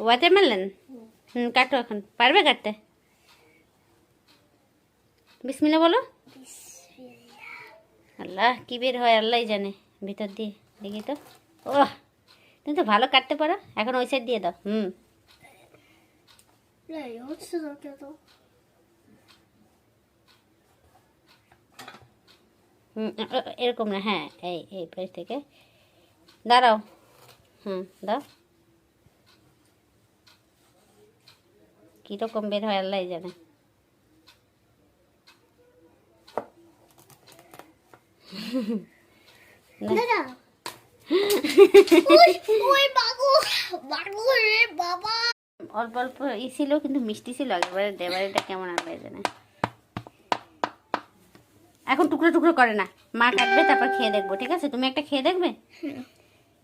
Watermelon? কাটো এখন। পারবে কাটতে? বিসমিল্লাহ বলো। আল্লাহ, কি বের হয় আল্লাহই জানে ভিতর দিয়ে। দেখি তো। ওহ, তুমি তো ভালো কাটতে পারো। এখন ওই সাইড দিয়ে দাও। এরকম না, হ্যাঁ, এই এই পাশ থেকে দাঁড়াও। দাও। কীরকম বের হয় আল্লাহই জানে। অল্প অল্প ছিল কিন্তু মিষ্টি ছিল একেবারে। দেবারিটা কেমন আল্লাহ জানে। এখন টুকরো টুকরো করে না, মা কাটবে তারপর খেয়ে দেখবো, ঠিক আছে? তুমি একটা খেয়ে দেখবে?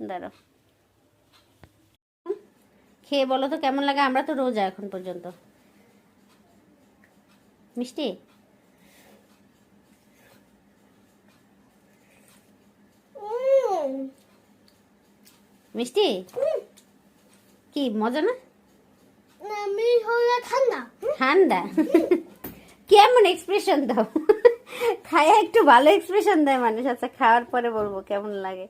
দাঁড়াও, খেয়ে বলো তো কেমন লাগে। আমরা তো রোজা এখন পর্যন্ত। মিষ্টি? মিষ্টি কি মজা না? ঠান্ডা ঠান্ডা? কেমন এক্সপ্রেশন দাও। খায় একটু ভালো এক্সপ্রেশন দেয় মানুষ। আচ্ছা, খাওয়ার পরে বলবো কেমন লাগে।